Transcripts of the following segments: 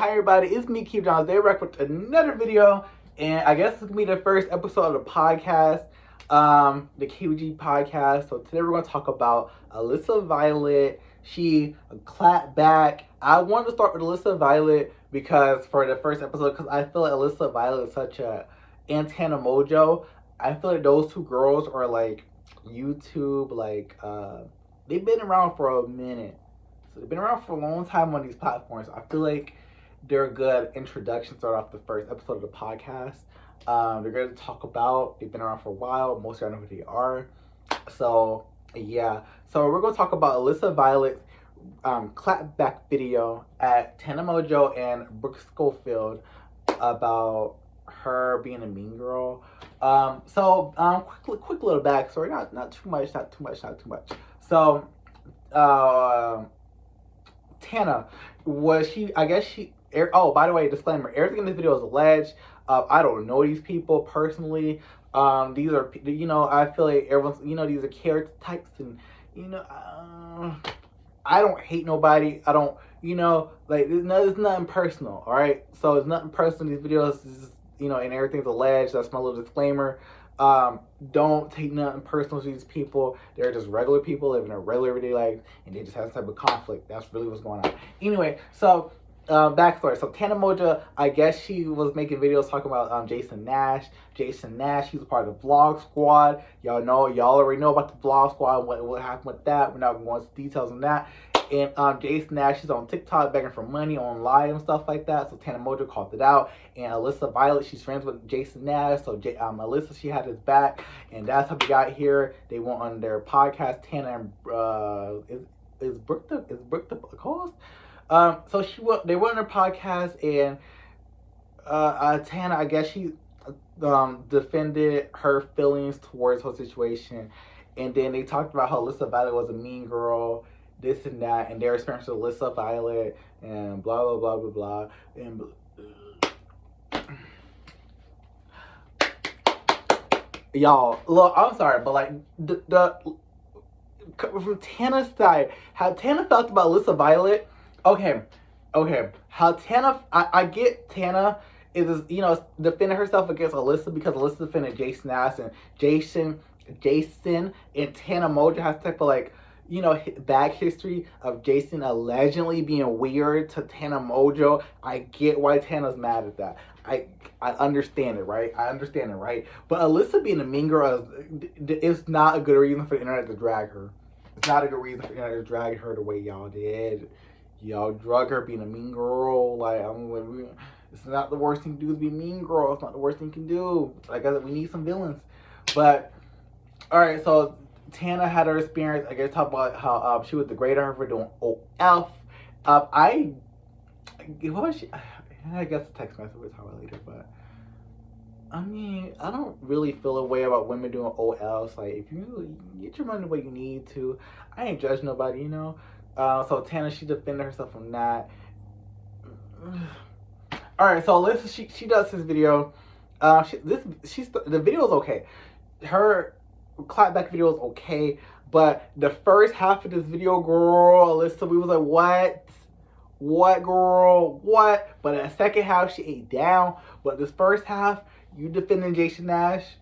Hi everybody, it's me, Keith Johns. They're back with another video, and I guess it's gonna be the first episode of the podcast, the THEKBJ podcast. So today we're gonna talk about Alissa Violet. She clapped back. I wanted to start with Alissa Violet because for the first episode, because I feel like Alissa Violet is such a Tana Mongeau. I feel like those two girls are like YouTube, they've been around for a minute. So they've been around for a long time on these platforms. I feel like they're a good introduction. Start off the first episode of the podcast. They're going to talk about. They've been around for a while. Most of y'all know who they are. So yeah. So we're going to talk about Alissa Violet's clapback video at Tana Mongeau and Brooke Schofield about her being a mean girl. Quick little backstory. Not too much. So, Tana was she? I guess she. Oh, by the way, disclaimer: everything in this video is alleged. I don't know these people personally. These are, I feel like everyone's, these are character types, and I don't hate nobody. I don't, it's nothing personal. All right, so it's nothing personal. These videos, is, and everything's alleged. That's my little disclaimer. Don't take nothing personal to these people. They're just regular people living a regular everyday life, and they just have some type of conflict. That's really what's going on. Anyway, so backstory. So Tana Mongeau, I guess she was making videos talking about Jason Nash. Jason Nash, he's a part of the Vlog Squad. Y'all already know about the Vlog Squad. What happened with that? We're not going to go into details on that. And Jason Nash is on TikTok begging for money on live and stuff like that. So Tana Mongeau called it out. And Alissa Violet, she's friends with Jason Nash. So Alissa, she had his back. And that's how we got here. They went on their podcast. Tana and is Brooke the host? So they went on their podcast, and Tana, I guess she defended her feelings towards her situation. And then they talked about how Alissa Violet was a mean girl, this and that, and their experience with Alissa Violet, and blah, blah, blah, blah, blah. And y'all, look, I'm sorry, but like, from Tana's side, how Tana felt about Alissa Violet, okay, how Tana, I get Tana is, defending herself against Alissa because Alissa defended Jason Nash, and Jason and Tana Mongeau has type of back history of Jason allegedly being weird to Tana Mongeau. I get why Tana's mad at that. I understand it, right? But Alissa being a mean girl is not a good reason for the internet to drag her. It's not a good reason for the internet to drag her the way y'all did. Y'all drug her being a mean girl. It's not the worst thing to do is be a mean girl. It's not the worst thing you can do. Like I said, we need some villains. But alright, so Tana had her experience. I guess talk about how she was degrading her for doing OF. I guess a text message with her later, but I mean, I don't really feel a way about women doing OLs. Like, if you get your money the way you need to, I ain't judge nobody, So Tana, she defended herself from that. Alright, so Alissa, she does this video. The video is okay. Her clapback video is okay, but the first half of this video, girl, Alissa, we was like, what, girl, what? But the second half, she ate down. But this first half, you defending Jason Nash.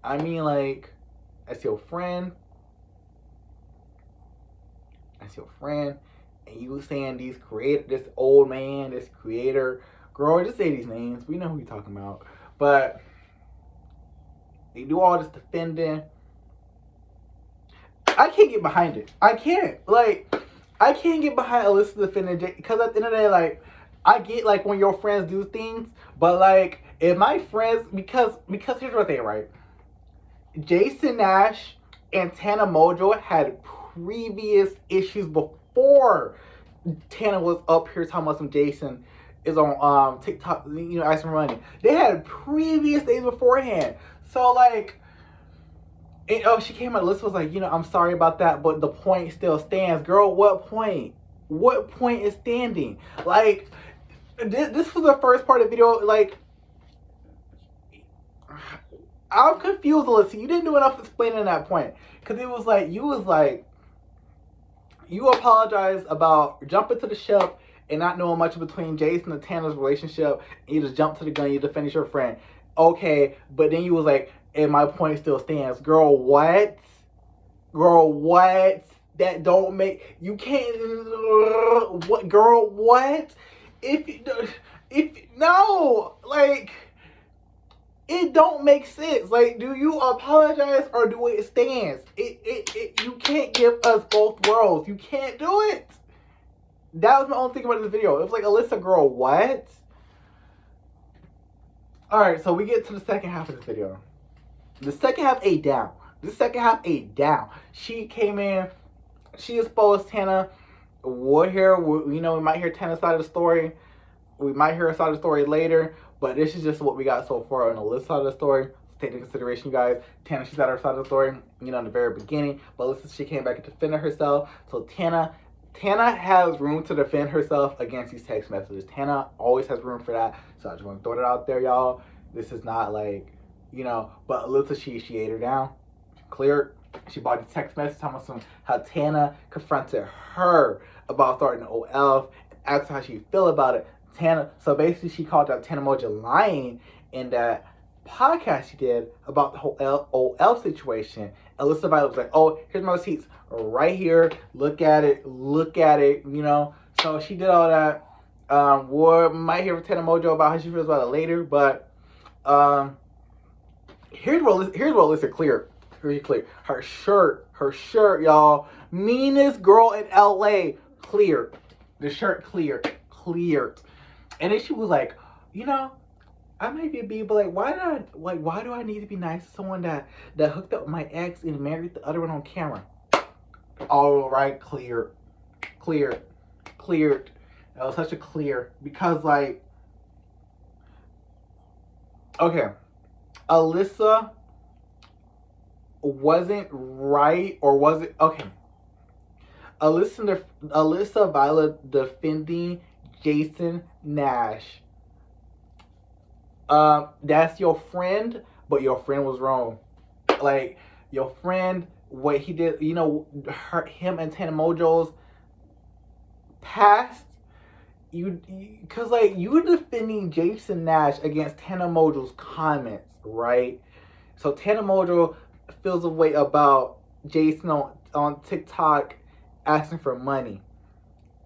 I mean, as your friend, and you saying this old man, this creator, girl, just say these names. We know who you're talking about. But they do all this defending. I can't get behind it. I can't get behind Alissa defending because at the end of the day, I get when your friends do things, but if my friends, because here's what they right. Jason Nash and Tana Mongeau had previous issues before Tana was up here talking about some Jason is on TikTok, asking for money. They had previous days beforehand. So she came out, Alissa was like, I'm sorry about that, but the point still stands. Girl, what point? What point is standing? This was the first part of the video, I'm confused, Alissa. You didn't do enough explaining that point. Because it was you apologized about jumping to the ship and not knowing much between Jason and Tana's relationship, and you just jump to the gun, you defend your friend. Okay, but then you was like, and my point still stands. Girl, what? Girl, what? That don't make, you can't, what, girl, what? If, no, like, it don't make sense. Like, do you apologize or do it stands? You can't give us both worlds. You can't do it. That was my only thing about this video. It was like, Alissa, girl, what? Alright, so we get to the second half of this video. The second half ate down. She came in, she exposed Tana. We might hear Tana's side of the story. We might hear her side of the story later, but this is just what we got so far on Alyssa's side of the story. Take into consideration, you guys. Tana, she's at her side of the story, in the very beginning, but Alyssa, she came back and defended herself. So Tana has room to defend herself against these text messages. Tana always has room for that. So I just want to throw it out there, y'all. This is not like, but Alyssa, she ate her down. Clear. She bought the text message telling us how Tana confronted her about starting the OL and asked how she feel about it. Tana, so basically she called out Tana Mongeau lying in that podcast she did about the whole OL situation. Alissa Violet was like, oh, here's my receipts right here. Look at it. So she did all that. We might hear from Tana Mongeau about how she feels about it later, but here's what Alissa cleared. Pretty clear. Her shirt, y'all. Meanest girl in LA. Cleared. The shirt cleared. And then she was like, I might be a B, but why do I need to be nice to someone that hooked up with my ex and married the other one on camera? All right, cleared. That was such a clear, because okay, Alissa wasn't right, or was it? Okay. Alissa Violet defending Jason Nash. That's your friend, but your friend was wrong. Like, your friend, what he did, him and Tana Mongeau's past, because you defending Jason Nash against Tana Mongeau's comments, right? So Tana Mongeau feels a way about Jason on TikTok asking for money.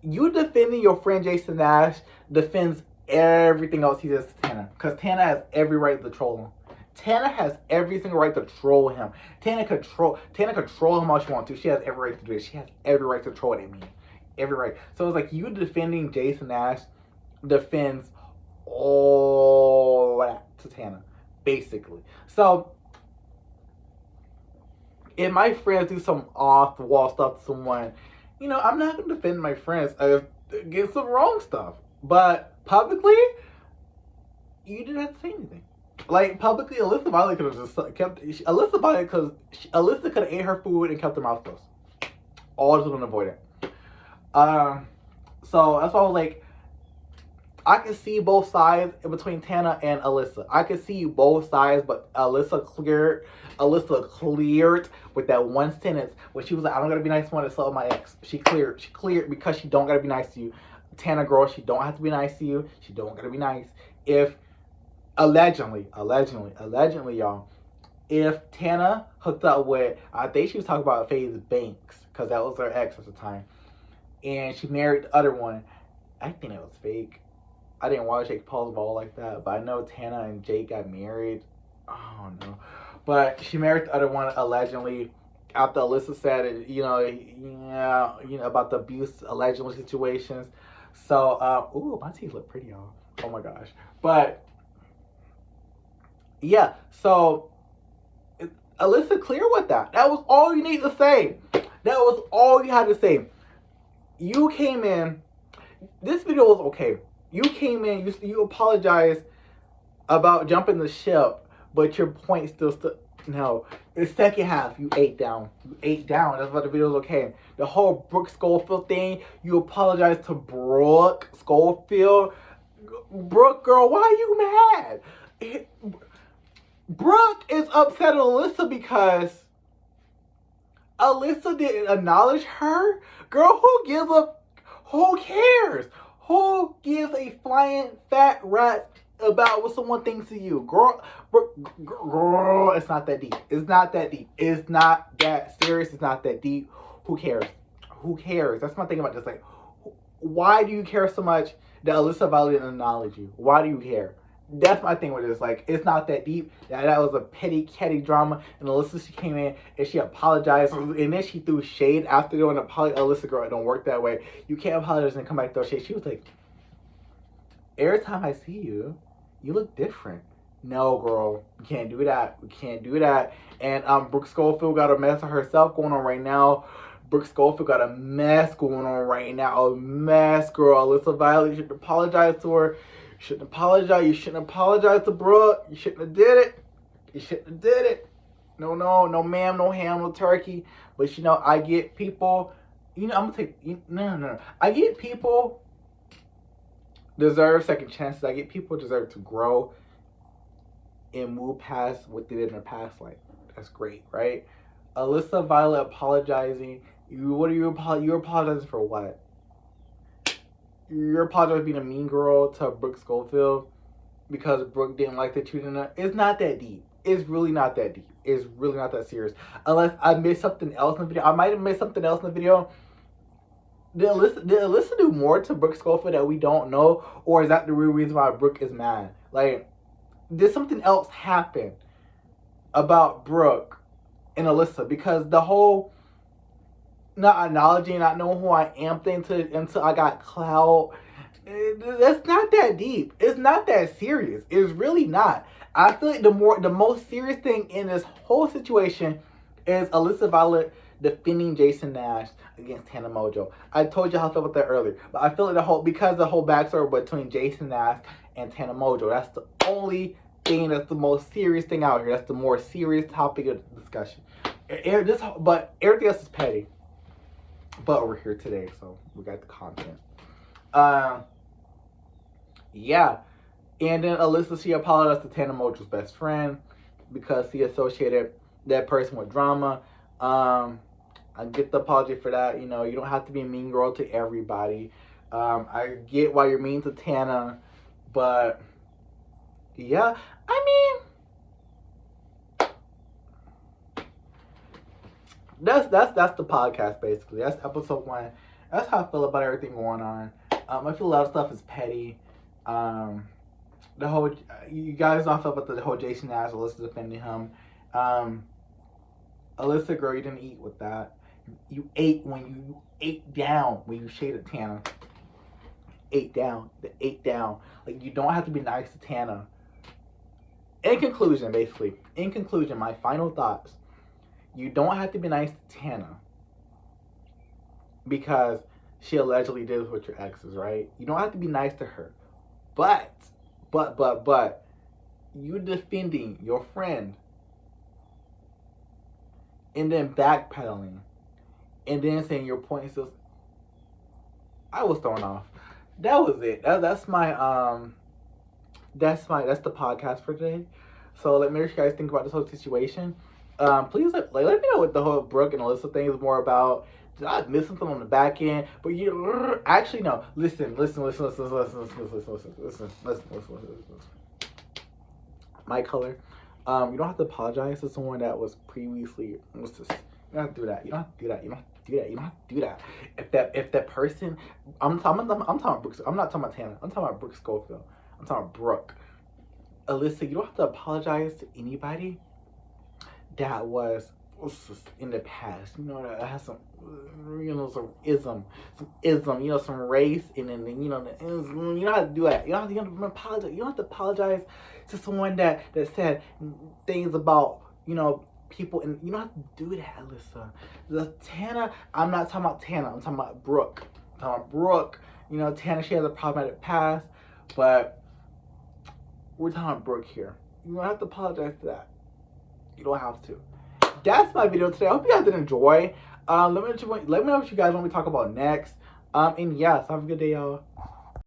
You defending your friend Jason Nash defends everything else he does to Tana, because Tana has every right to troll him. Tana has every single right to troll him. Tana could troll him all she wants to. She has every right to do it. She has every right to troll at me. Every right. So it's like, you defending Jason Nash defends all that to Tana, basically. So if my friends do some off-the-wall stuff to someone, I'm not going to defend my friends against some wrong stuff. But publicly, you didn't have to say anything. Publicly, Alissa Violet could have just kept... Alissa could have ate her food and kept her mouth closed. All just would have avoided it. So that's why I was like, I can see both sides between Tana and Alissa. I can see both sides, but Alissa cleared with that one sentence when she was like, I don't gotta be nice to one that slept with my ex. She cleared because she don't gotta be nice to you. Tana, girl, she don't have to be nice to you. She don't gotta be nice. If allegedly, y'all, if Tana hooked up with, I think she was talking about FaZe Banks, because that was her ex at the time, and she married the other one, I think that was fake. I didn't watch Jake Paul's ball like that, but I know Tana and Jake got married. I don't know. But she married the other one allegedly after Alissa said it, about the abuse allegedly situations. So, ooh, my teeth look pretty, y'all. Oh my gosh. But yeah, so Alissa clear with that. That was all you need to say. That was all you had to say. You came in. This video was okay. You came in, you apologized about jumping the ship, but your point still no. The second half, you ate down. That's why the video was okay. The whole Brooke Schofield thing, you apologized to Brooke Schofield. Brooke, girl, why are you mad? Brooke is upset at Alissa because Alissa didn't acknowledge her. Girl, who cares? Who gives a flying fat rat about what someone thinks of you? Girl, it's not that deep. It's not that deep. It's not that serious. It's not that deep. Who cares? Who cares? That's my thing about this. Like, why do you care so much that Alissa Violet didn't acknowledge you? Why do you care? That's my thing with this. Like, it's not that deep. That was a petty, catty drama. And Alissa, she came in and she apologized. And then she threw shade after doing an apology. Alissa, girl, it don't work that way. You can't apologize and come back and throw shade. She was like, every time I see you, you look different. No, girl, you can't do that. We can't do that. And Brooke Schofield got a mess of herself going on right now. Brooke Schofield got a mess going on right now. A mess, girl. Alissa Violet, you should apologize to her. You shouldn't apologize. You shouldn't apologize to Brooke. You shouldn't have did it. You shouldn't have did it. No, ma'am, no ham, no turkey. But you know, I get people. You know, I'm gonna take. No. I get people deserve second chances. I get people deserve to grow and move past what they did in their past life. That's great, right? Alissa Violet apologizing. You're apologizing for what? You're apologizing for being a mean girl to Brooke Schofield because Brooke didn't like the treating her. It's not that deep. It's really not that deep. It's really not that serious. Unless I missed something else in the video. I might have missed something else in the video. Did Alissa do more to Brooke Schofield that we don't know? Or is that the real reason why Brooke is mad? Like, did something else happen about Brooke and Alissa? Because the whole not acknowledging, not knowing who I am thing until I got clout, that's not that deep. It's not that serious. It's really not. I feel like the most serious thing in this whole situation is Alissa Violet defending Jason Nash against Tana Mongeau. I told you how I felt about that earlier, but I feel like the whole backstory between Jason Nash and Tana Mongeau, that's the only thing that's the most serious thing out here. That's the more serious topic of discussion. But everything else is petty. But we're here today, so we got the content. Yeah. And then Alissa, she apologized to Tana Mongeau's best friend because he associated that person with drama. I get the apology for that. You know, you don't have to be a mean girl to everybody. I get why you're mean to Tana, but yeah, I mean, that's the podcast basically. That's episode 1. That's how I feel about everything going on. I feel a lot of stuff is petty. The whole you guys know how I feel about the whole Jason Nash, Alissa defending him. Alissa, girl, you didn't eat with that. You ate down when you shaded Tana. Ate down. Like, you don't have to be nice to Tana. In conclusion, my final thoughts. You don't have to be nice to Tana because she allegedly did this with your exes, right? You don't have to be nice to her. But you defending your friend and then backpedaling and then saying your point is just, I was thrown off. That was it. That's the podcast for today. So let me know what you guys think about this whole situation. Please let me know what the whole Brooke and Alissa thing is more about. Did I miss something on the back end? But you actually no. Listen. My color. You don't have to apologize to someone that was previously. You don't have to do that. You don't have to do that. If that person, I'm talking about Brooke. I'm not talking about Tana. I'm talking about Brooke Schofield. I'm talking about Brooke. Alissa, you don't have to apologize to anybody that was in the past. You know, that has some ism, some race, and then you don't have to do that. You don't have to apologize. You don't have to apologize to someone that said things about people, and you don't have to do that, Alissa. The Tana, I'm not talking about Tana. I'm talking about Brooke. Tana, she has a problematic past, but we're talking about Brooke here. You don't have to apologize to that. You don't have to. That's my video today. I hope you guys did enjoy. Let me know what you guys want me to talk about next. And yes, have a good day, y'all.